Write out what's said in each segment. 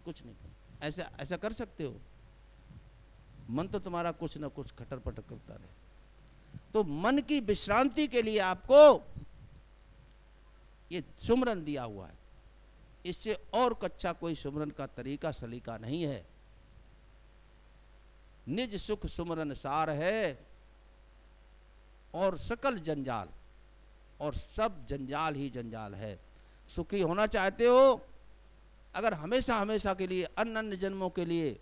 कुछ नहीं कर। ऐसा ऐसा कर सकते हो? मन तो तुम्हारा कुछ ना कुछ खटर पटर करता रहे। तो मन की विश्रांति के लिए आपको ये सुमरन दिया हुआ है। इससे और कच्चा कोई सुमरन का तरीका सलीका नहीं है। निज सुख सुमरन सार है और सकल जंजाल, और सब जंजाल ही जंजाल है। सुखी होना चाहते हो, अगर हमेशा हमेशा के लिए, अन्य अन्य जन्मों के लिए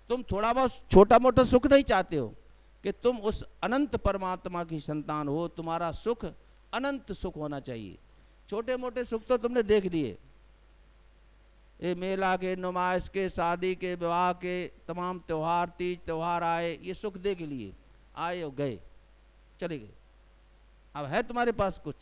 तुम थोड़ा बहुत छोटा मोटा सुख नहीं चाहते हो कि तुम उस अनंत परमात्मा की संतान हो, तुम्हारा सुख अनंत सुख होना चाहिए। छोटे मोटे सुख तो तुमने देख लिए, ये मेला के, नुमाइश के, शादी के, विवाह के, तमाम त्योहार, तीज त्योहार आए, ये सुख देख लिए, आए और गए, चले गए। अब है तुम्हारे पास कुछ?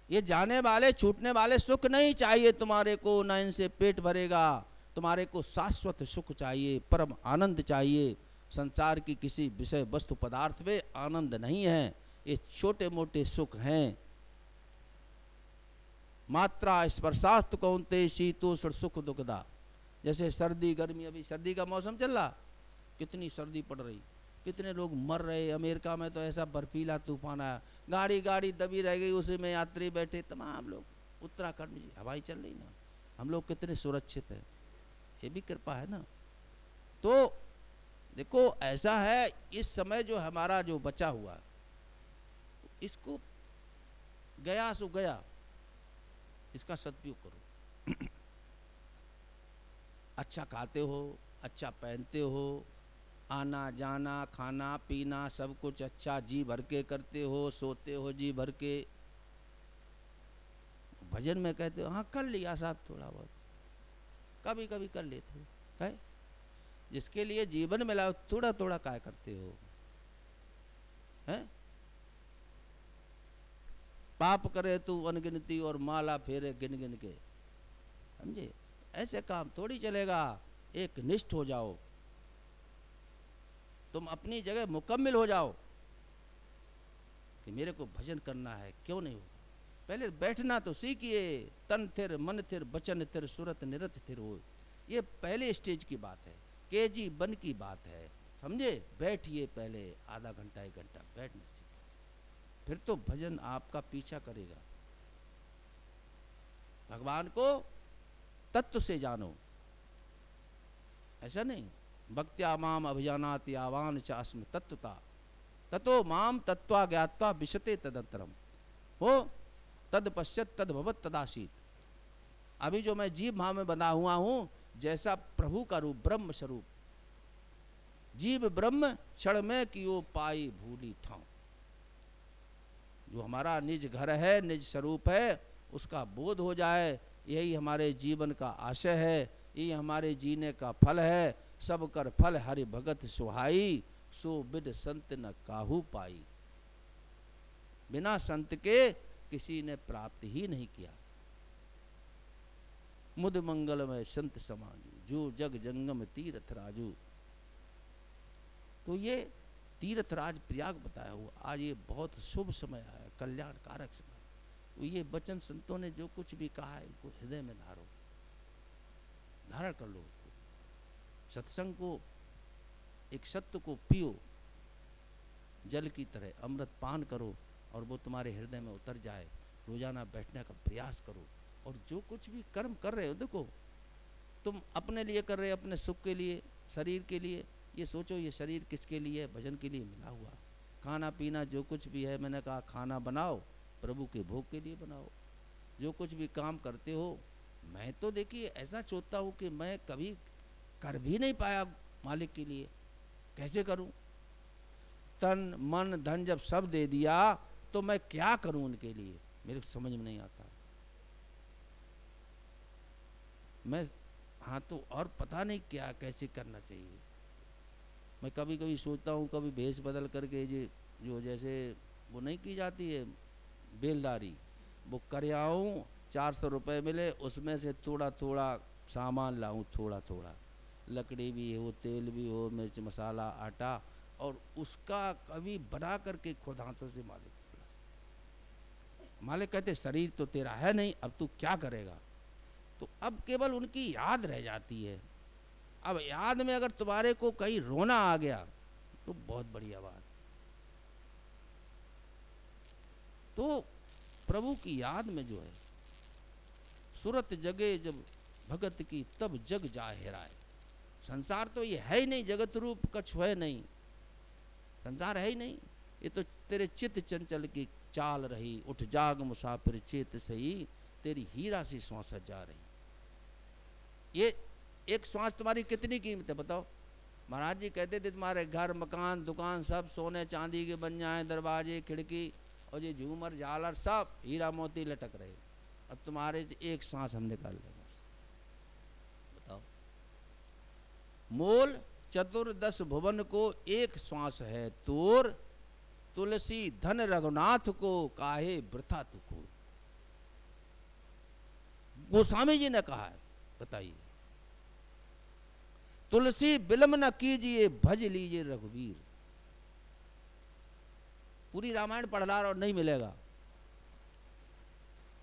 ये जाने वाले छूटने वाले सुख नहीं चाहिए तुम्हारे को, ना इनसे पेट भरेगा। तुम्हारे को शाश्वत सुख चाहिए, परम आनंद चाहिए। संसार की किसी विषय वस्तु पदार्थ में आनंद नहीं है, ये छोटे मोटे सुख हैं। मात्रा स्पर्शास्त कौन्ते शीतोष्ण सुख दुखदा। जैसे सर्दी गर्मी, अभी सर्दी का मौसम चल रहा, कितनी सर्दी पड़ रही, कितने लोग मर रहे। अमेरिका में तो ऐसा बर्फीला तूफान आया, गाड़ी गाड़ी दबी रह गई, उसी में यात्री बैठे तमाम लोग। उत्तराखंड में हवाई चल रही ना, हम लोग कितने सुरक्षित हैं, ये भी कृपा है ना। तो देखो ऐसा है, इस समय जो हमारा जो बचा हुआ, इसको गया सो गया, इसका सदुपयोग करो। अच्छा खाते हो, अच्छा पहनते हो, आना जाना खाना पीना सब कुछ अच्छा जी भर के करते हो, सोते हो जी भर के। भजन में कहते हो हाँ कर लिया साहब, थोड़ा बहुत कभी कभी कर लेते हो, है जिसके लिए जीवन मिला थोड़ा थोड़ा काय करते हो, हैं? पाप करे तू अनगिनती और माला फेरे गिन गिन के, समझे? ऐसे काम थोड़ी चलेगा। एक निष्ठ हो जाओ, तुम अपनी जगह मुकम्मिल हो जाओ कि मेरे को भजन करना है, क्यों नहीं हो। पहले बैठना तो सीखिए। तन थिर मन थिर बचन थिर सुरत निरत थिर हो, ये पहले स्टेज की बात है, केजी बन की बात है, समझे? बैठिए पहले आधा घंटा एक घंटा बैठना सीखिए, फिर तो भजन आपका पीछा करेगा। भगवान को तत्व से जानो, ऐसा नहीं भक्त्या माम अभिजानाति यावान च अस्मि तत्वता ततो माम तत्वा ज्ञात्वा विशते तदंतरम हो तद पश्यत तद भवत तदाशीत। अभी जो मैं जीव भाव में बंधा हुआ हूं, जैसा प्रभु का रूप ब्रह्म स्वरूप, जीव ब्रह्म क्षण में कियो पाई भूली ठाव। जो हमारा निज घर है, निज स्वरूप है, उसका बोध हो जाए, यही हमारे जीवन का आशय है, यही हमारे जीने का फल है। सब कर फल हरि भगत सुहाई, सो बिद संत न काहू पाई। बिना संत के किसी ने प्राप्त ही नहीं किया। मुद मंगल में संत समाजू, जो जग जंगम तीर्थ राजू। तो ये तीर्थराज प्रयाग बताया हुआ, आज ये बहुत शुभ समय आया, कल्याण कारक समय। तो ये वचन संतों ने जो कुछ भी कहा है, इनको हृदय में धारो, धारण कर लो उसको। सत्संग को, एक सत्य को पियो, जल की तरह अमृत पान करो, और वो तुम्हारे हृदय में उतर जाए। रोजाना बैठने का प्रयास करो, और जो कुछ भी कर्म कर रहे हो, देखो तुम अपने लिए कर रहे हो, अपने सुख के लिए, शरीर के लिए, ये सोचो ये शरीर किसके लिए? भजन के लिए मिला हुआ। खाना पीना जो कुछ भी है, मैंने कहा खाना बनाओ प्रभु के भोग के लिए बनाओ। जो कुछ भी काम करते हो, मैं तो देखिए ऐसा सोचता हूँ कि मैं कभी कर भी नहीं पाया मालिक के लिए, कैसे करूं? तन मन धन जब सब दे दिया तो मैं क्या करूं उनके लिए, मेरे को समझ में नहीं आता। मैं हाँ तो और पता नहीं क्या कैसे करना चाहिए। मैं कभी कभी सोचता हूँ, कभी भेष बदल करके जो जैसे वो नहीं की जाती है बेलदारी, वो कर आऊँ, 400 रुपये मिले, उसमें से थोड़ा थोड़ा सामान लाऊं, थोड़ा थोड़ा, लकड़ी भी हो, तेल भी हो, मिर्च मसाला आटा, और उसका कभी बना करके खुद हाथों से मालिक कहते शरीर तो तेरा है नहीं, अब तू क्या करेगा? तो अब केवल उनकी याद रह जाती है। अब याद में अगर तुम्हारे को कहीं रोना आ गया तो बहुत बढ़िया बात। तो प्रभु की याद में जो है सुरत जगे जब भगत की तब जग जा हेराए। संसार तो ये है ही नहीं, जगत रूप कछु है नहीं, संसार है ही नहीं। ये तो तेरे चित्त चंचल की चाल रही, उठ जाग मुसाफिर चेत सही, तेरी हीरा सी श्वास जा रही। ये एक श्वास तुम्हारी कितनी कीमत है बताओ। महाराज जी कहते थे तुम्हारे घर मकान दुकान सब सोने चांदी के बन जाए, दरवाजे खिड़की और ये झूमर झालर सब हीरा मोती लटक रहे, अब तुम्हारे एक सांस हम निकाल लेंगे। बताओ, मोल चतुर्दश भुवन को एक श्वास है तोर, तुलसी धन रघुनाथ को काहे वृथा तू को। गोस्वामी जी ने कहा है, बताइए। तुलसी विलंब न कीजिए भज लीजिए रघुवीर। पूरी रामायण पढ़ ला और नहीं मिलेगा।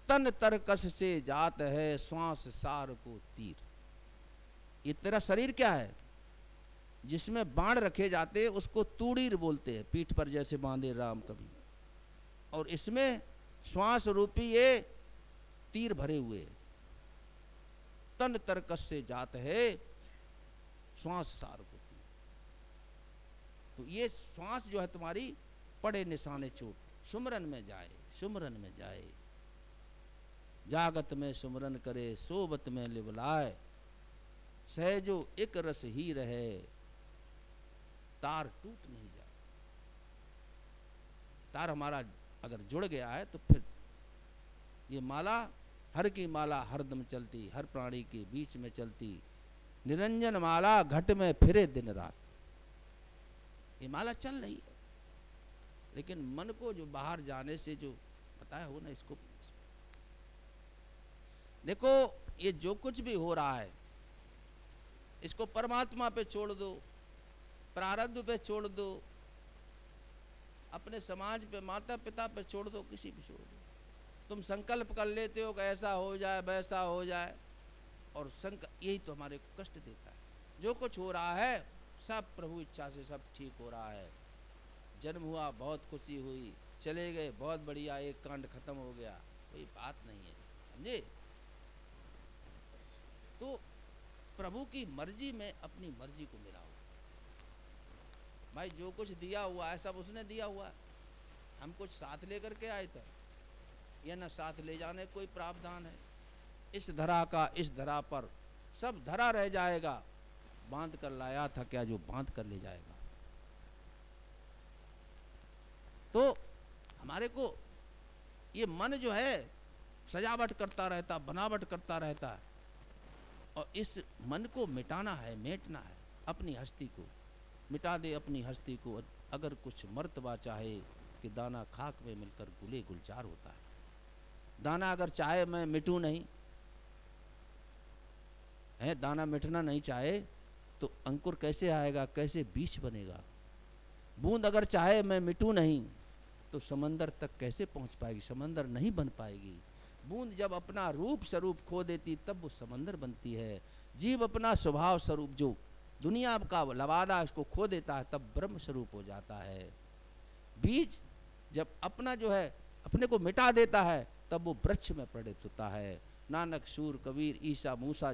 तन तरकस से जात है श्वास सार को तीर। ये तेरा शरीर क्या है, जिसमें बाण रखे जाते उसको तूड़ीर बोलते हैं, पीठ पर जैसे बांधे राम कभी। और इसमें श्वास रूपी ये तीर भरे हुए। तन तरकस से जात है श्वास सार को तीर। तो ये श्वास जो है तुम्हारी पड़े निशाने चोट, सुमरन में जाए, सुमरन में जाए। जागत में सुमरन करे सोबत में लिवलाए, सहजो एक रस ही रहे तार टूट नहीं जाए। तार हमारा अगर जुड़ गया है तो फिर ये माला, हर की माला हरदम चलती, हर प्राणी के बीच में चलती, निरंजन माला घट में फिरे दिन रात। ये माला चल रही है, लेकिन मन को जो बाहर जाने से जो बताया हो ना, इसको देखो, ये जो कुछ भी हो रहा है इसको परमात्मा पे छोड़ दो, प्रारब्ध पे छोड़ दो, अपने समाज पे, माता पिता पे छोड़ दो, किसी पे छोड़ दो। तुम संकल्प कर लेते हो कि ऐसा हो जाए वैसा हो जाए, और यही तो हमारे को कष्ट देता है। जो कुछ हो रहा है सब प्रभु इच्छा से सब ठीक हो रहा है। जन्म हुआ बहुत खुशी हुई, चले गए बहुत बढ़िया, एक कांड खत्म हो गया, कोई बात नहीं है, समझे। तो प्रभु की मर्जी में अपनी मर्जी को मिलाओ। भाई जो कुछ दिया हुआ है सब उसने दिया हुआ है, हम कुछ साथ लेकर के आए थे, या न साथ ले जाने कोई प्रावधान है। इस धरा का इस धरा पर सब धरा रह जाएगा, बांध कर लाया था क्या जो बांध कर ले जाएगा। तो हमारे को ये मन जो है सजावट करता रहता, बनावट करता रहता है, और इस मन को मिटाना है, मेटना है। अपनी हस्ती को मिटा दे, अपनी हस्ती को। अगर कुछ मर्तबा चाहे कि दाना खाक में मिलकर गुले गुलजार होता है। दाना अगर चाहे मैं मिटूं नहीं है, दाना मिटना नहीं चाहे तो अंकुर कैसे आएगा, कैसे बीज बनेगा। बूंद अगर चाहे मैं मिटूं नहीं तो समंदर तक कैसे पहुंच पाएगी, समंदर नहीं बन पाएगी। बूंद जब अपना रूप स्वरूप खो देती तब वो समंदर बनती है। जीव अपना स्वभाव स्वरूप जो दुनिया का लवादा उसको खो देता है तब ब्रह्म स्वरूप हो जाता है। बीज जब अपना जो है अपने को मिटा देता है तब वो वृक्ष में परिणत होता है। नानक, सूर, कबीर, ईसा, मूसा,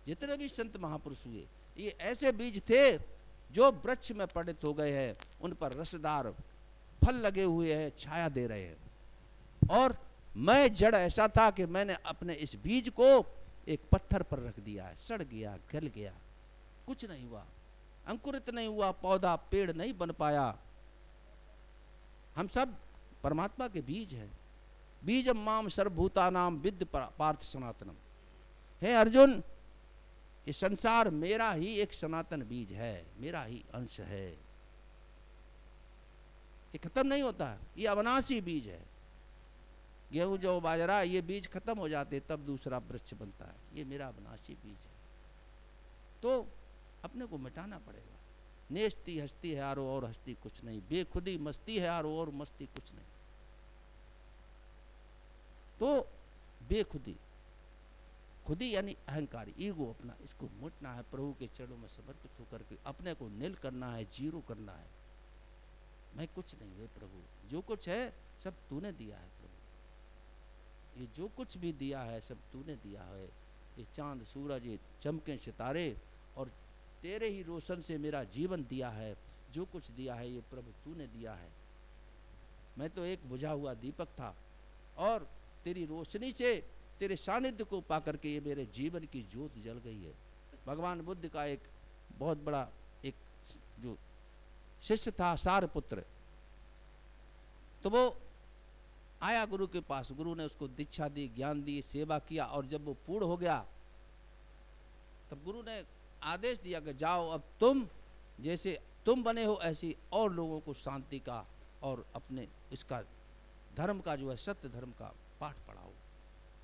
जितने भी संत महापुरुष हुए, ये ऐसे बीज थे जो वृक्ष में परिणत हो गए हैं। उन पर रसदार फल लगे हुए हैं, छाया दे रहे हैं। और मैं जड़ ऐसा था कि मैंने अपने इस बीज को एक पत्थर पर रख दिया है, सड़ गया, गल गया, कुछ नहीं हुआ, अंकुरित नहीं हुआ, पौधा पेड़ नहीं बन पाया। हम सब परमात्मा के बीज हैं। बीजम माम सर्वभूतानाम विद्य पार्थ सनातनम। हे अर्जुन, ये संसार मेरा ही एक सनातन बीज है, मेरा ही अंश है, ये खत्म नहीं होता, ये अविनाशी बीज है। गेहूं जो बाजरा ये बीज खत्म हो जाते तब दूसरा वृक्ष बनता है, ये मेरा अविनाशी बीज है। तो अपने को मिटाना पड़ेगा। नेस्ती हस्ती है आरो और हस्ती कुछ नहीं, बेखुदी मस्ती है आरो और मस्ती कुछ नहीं। तो बेखुदी, खुद ही यानी अहंकारी, ईगो अपना, इसको मुटना है, प्रभु के चरणों में समर्पित होकर के अपने को नील करना है, जीरो करना है। मैं कुछ नहीं है प्रभु, जो कुछ है सब तूने दिया है प्रभु, ये जो कुछ भी दिया है सब तूने दिया है। ये चांद सूरज, ये चमके सितारे, और तेरे ही रोशन से मेरा जीवन दिया है। जो कुछ दिया है ये प्रभु तूने दिया है। मैं तो एक बुझा हुआ दीपक था, और तेरी रोशनी से, तेरे सानिध्य को पाकर के ये मेरे जीवन की ज्योत जल गई है। भगवान बुद्ध का एक बहुत बड़ा एक जो शिष्य था, सारपुत्र, तो वो आया गुरु के पास। गुरु ने उसको दीक्षा दी, ज्ञान दी, सेवा किया, और जब वो पूर्ण हो गया तब गुरु ने आदेश दिया कि जाओ, अब तुम जैसे तुम बने हो ऐसी और लोगों को शांति का और अपने इसका धर्म का जो है सत्य धर्म का पाठ पढ़ाओ।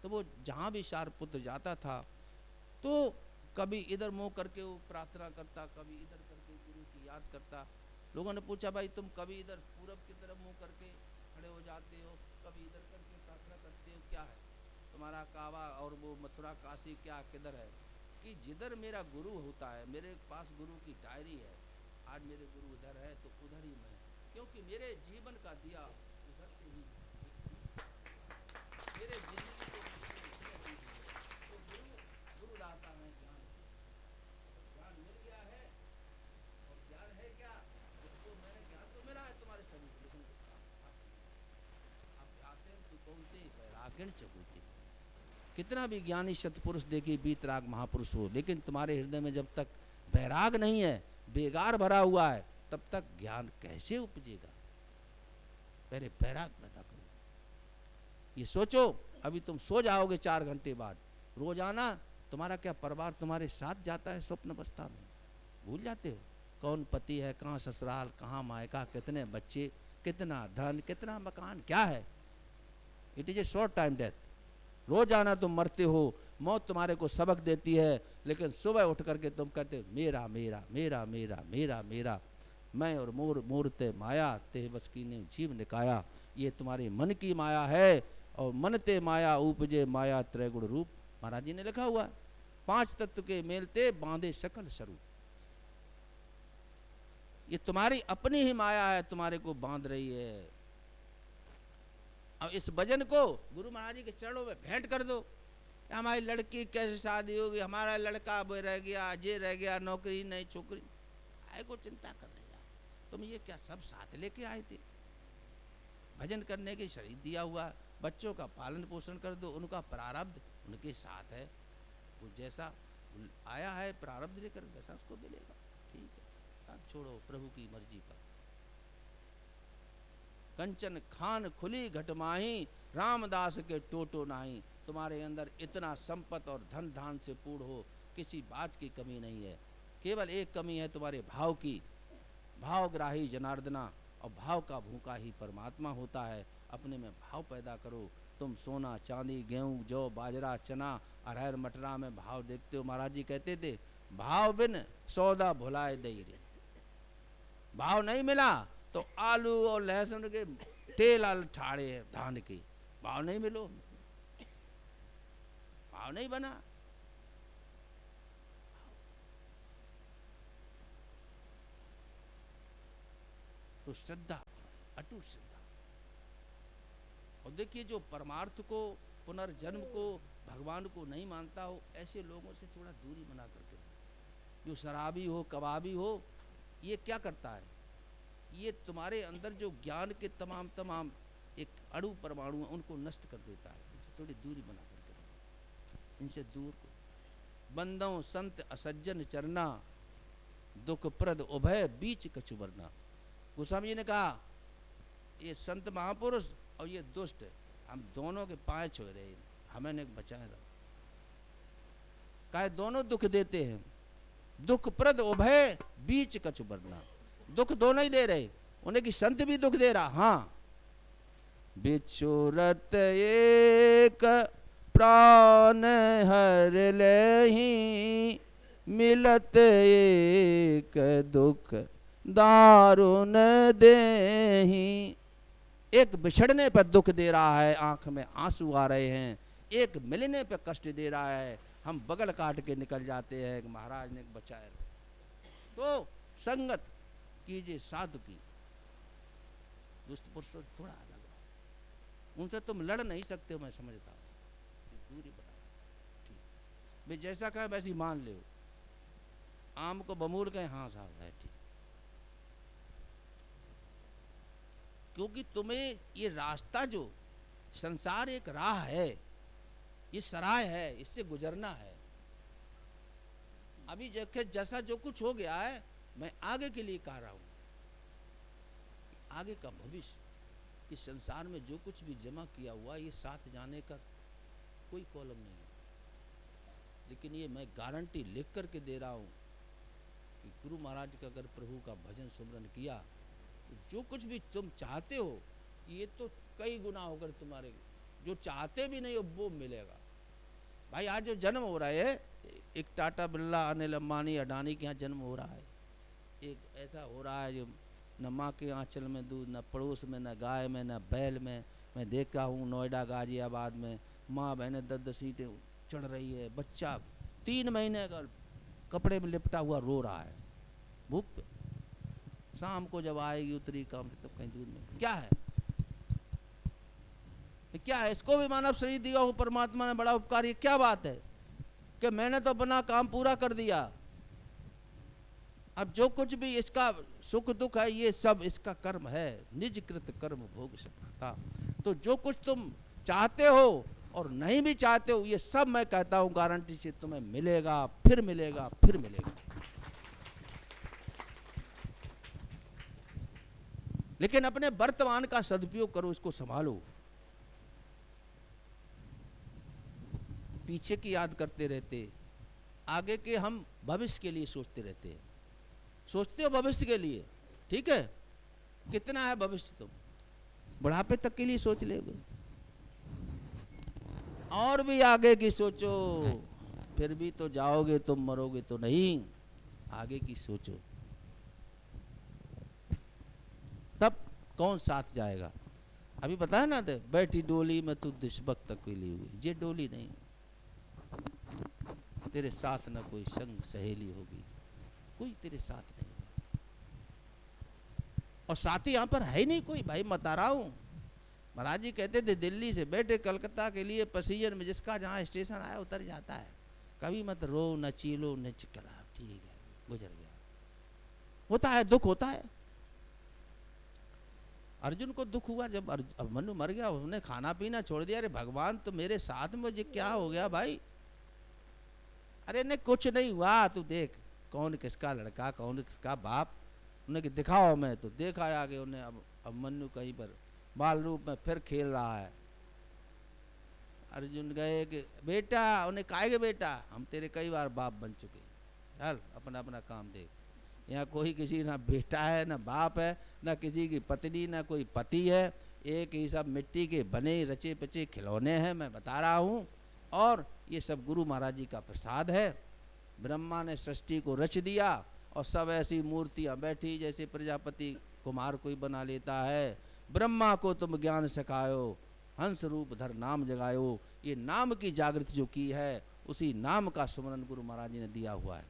तो वो जहाँ भी सारपुत्र जाता था तो कभी इधर मुंह करके वो प्रार्थना करता, कभी इधर करके गुरु की याद करता। लोगों ने पूछा भाई तुम कभी इधर पूरब की तरफ मुंह करके खड़े हो जाते हो, कभी इधर करके प्रार्थना करते हो, क्या है तुम्हारा काबा और वो मथुरा काशी क्या किधर है? कि जिधर मेरा गुरु होता है, मेरे पास गुरु की डायरी है, आज मेरे गुरु उधर है तो उधर ही मैं, क्योंकि मेरे जीवन का दिया उधर से ही, मेरे जिंदगी को तो गुरु दाता है ज्ञान। ज्ञान मिल गया है, और ज्ञान है क्या, उसको मैंने ज्ञान तो मिला है तुम्हारे सभी को, लेकिन आप आसेन तू कौनते रागिण चबूते। कितना भी ज्ञानी सतपुरुष देखिए बीतराग महापुरुष हो, लेकिन तुम्हारे हृदय में जब तक वैराग नहीं है, बेगार भरा हुआ है, तब तक ज्ञान कैसे उपजेगा? पहले वैराग पैदा करो। ये सोचो, अभी तुम सो जाओगे 4 घंटे बाद, रोजाना तुम्हारा क्या परिवार तुम्हारे साथ जाता है स्वप्न अवस्था में? भूल जाते हो कौन पति है, कहाँ ससुराल, कहाँ मायका, कितने बच्चे, कितना धन, कितना मकान, क्या है? It is a short time death. रोजाना तुम मरते हो, मौत तुम्हारे को सबक देती है, लेकिन सुबह उठ करके तुम कहते हो मेरा मेरा मेरा मेरा मेरा मेरा, मैं और मोर मोरते माया ते बस कीने जीव निकाया। ये तुम्हारे मन की माया है, और मन ते माया उपजे माया त्रैगुण रूप। महाराज जी ने लिखा हुआ है, 5 तत्व के मेलते बांधे सकल स्वरूप। ये तुम्हारी अपनी ही माया है, तुम्हारे को बांध रही है। अब इस भजन को गुरु महाराज जी के चरणों में भेंट कर दो। हमारी लड़की कैसे शादी होगी, हमारा लड़का वो रह गया, ये रह गया, नौकरी नहीं, छोकरी, आए को चिंता करने जा, तुम ये क्या सब साथ लेके आए थे? भजन करने के शरीर दिया हुआ, बच्चों का पालन पोषण कर दो, उनका प्रारब्ध उनके साथ है, वो जैसा आया है प्रारब्ध लेकर वैसा उसको मिलेगा। ठीक है, अब छोड़ो प्रभु की मर्जी का। कंचन खान खुली घटमाही, रामदास के टोटो नाही। तुम्हारे अंदर इतना संपत और धन धान से पूर्ण हो, किसी बात की कमी नहीं है। केवल एक कमी है तुम्हारे भाव की। भावग्राही जनार्दना, और भाव का भूखा ही परमात्मा होता है। अपने में भाव पैदा करो। तुम सोना चांदी गेहूं जौ बाजरा चना अरहर मटरा में भाव देखते हो। महाराज जी कहते थे भाव बिन सौदा भुलाए दई रे। भाव नहीं मिला तो आलू और लहसुन के तेल आल ठाड़े हैं धान के, भाव नहीं मिलो, भाव नहीं बना। तो श्रद्धा, अटूट श्रद्धा। और देखिए जो परमार्थ को, पुनर्जन्म को, भगवान को नहीं मानता हो, ऐसे लोगों से थोड़ा दूरी बना करके। जो शराबी हो, कबाबी हो, ये क्या करता है? ये तुम्हारे अंदर जो ज्ञान के तमाम एक अणु परमाणु हैं, उनको नष्ट कर देता है। इनसे थोड़ी दूरी बना करके, इनसे दूर को। बंदों संत असज्जन चरना, दुख प्रद उभय बीच कछु वरना। गोस्वामी जी ने कहा ये संत महापुरुष और ये दुष्ट, हम दोनों के पांव छो रहे, हमें ने बचाए रहा। कहा दोनों दुख देते हैं, दुख प्रद उभय बीच कछु वरना। दुख दोनों ही दे रहे, उन्हें की संत भी दुख दे रहा। हाँ, बिछुरत एक प्राण हर लेहि, मिलत एक दुख दारुण देहि। एक बिछड़ने पर दुख दे रहा है, आंख में आंसू आ रहे हैं, एक मिलने पर कष्ट दे रहा है, हम बगल काट के निकल जाते हैं कि महाराज ने बचाए। तो संगत कीजिए साधु की, दुष्ट पुरुषों से थोड़ा अलग हो, उनसे तुम लड़ नहीं सकते हो, मैं समझता हूँ, दूरी बनाओ। ठीक, वे जैसा कहे वैसी मान ले, आम को बमूल कहे हाँ साहब है ठीक, क्योंकि तुम्हें ये रास्ता जो संसार एक राह है, ये सराय है, इससे गुजरना है। अभी जैसा जो कुछ हो गया है, मैं आगे के लिए कह रहा हूं, आगे का भविष्य, इस संसार में जो कुछ भी जमा किया हुआ ये साथ जाने का कोई कॉलम नहीं है। लेकिन ये मैं गारंटी लिख करके दे रहा हूं कि गुरु महाराज का अगर प्रभु का भजन सुमरन किया तो जो कुछ भी तुम चाहते हो ये तो कई गुना होकर तुम्हारे, जो चाहते भी नहीं हो वो मिलेगा। भाई आज जो जन्म हो रहा है, एक टाटा बिरला, अनिल अंबानी, अडानी के यहाँ जन्म हो रहा है, एक ऐसा हो रहा है जो न माँ के आंचल में दूध, न पड़ोस में, न गाय में, न बैल में। मैं देखता हूँ नोएडा गाजियाबाद में माँ बहनें 10-10 सीटें चढ़ रही है, बच्चा 3 महीने का कपड़े में लिपटा हुआ रो रहा है भूख पे। शाम को जब आएगी उतरी काम से तब कहीं दूध में क्या है, क्या है? इसको भी मानव शरीर दिया हो परमात्मा ने, बड़ा उपकार। ये क्या बात है कि मैंने तो अपना काम पूरा कर दिया, अब जो कुछ भी इसका सुख दुख है ये सब इसका कर्म है, निज कृत कर्म भोग सफलता। तो जो कुछ तुम चाहते हो और नहीं भी चाहते हो, ये सब मैं कहता हूं गारंटी से तुम्हें मिलेगा, फिर मिलेगा, फिर मिलेगा। लेकिन अपने वर्तमान का सदुपयोग करो, इसको संभालो। पीछे की याद करते रहते, आगे के हम भविष्य के लिए सोचते रहते हैं। सोचते हो भविष्य के लिए, ठीक है, कितना है भविष्य, तुम बुढ़ापे तक के लिए सोच लेगे, और भी आगे की सोचो, फिर भी तो जाओगे तुम, मरोगे तो नहीं, आगे की सोचो, तब कौन साथ जाएगा। अभी पता है ना, दे बैठी डोली में तू दुष्बक तक के लिए हुई, ये डोली नहीं, तेरे साथ ना कोई संग सहेली होगी, कोई तेरे साथ नहीं, और साथी यहां पर है ही नहीं कोई। भाई बता रहा हूं, महाराज जी कहते थे दिल्ली से बैठे कलकत्ता के लिए पैसेंजर में, जिसका जहां स्टेशन आया उतर जाता है, कभी मत रो न चीलो न चिकला, ठीक है गुजर गया। होता है, दुख होता है। अर्जुन को दुख हुआ जब अभिमन्यु मर गया, उसने खाना पीना छोड़ दिया। अरे भगवान तो मेरे साथ में, मुझे क्या हो गया भाई? अरे नहीं कुछ नहीं हुआ, तू देख कौन किसका लड़का, कौन किसका बाप, उन्हें दिखाओ। मैं तो देखा आगे उन्हें, अब अभिमन्यु कहीं पर बाल रूप में फिर खेल रहा है। अर्जुन गए कि बेटा, उन्हें कहा बेटा हम तेरे कई बार बाप बन चुके, चल अपना अपना काम देख। यहाँ कोई किसी ना बेटा है ना बाप है, ना किसी की पत्नी ना कोई पति है, एक ही सब मिट्टी के बने रचे पचे खिलौने हैं, मैं बता रहा हूँ। और ये सब गुरु महाराज जी का प्रसाद है। ब्रह्मा ने सृष्टि को रच दिया और सब ऐसी मूर्तियां बैठी जैसे प्रजापति कुमार कोई बना लेता है। ब्रह्मा को तुम ज्ञान सिखायो, हंस रूप धर नाम जगायो। ये नाम की जागृति जो की है, उसी नाम का सुमरन गुरु महाराज जी ने दिया हुआ है।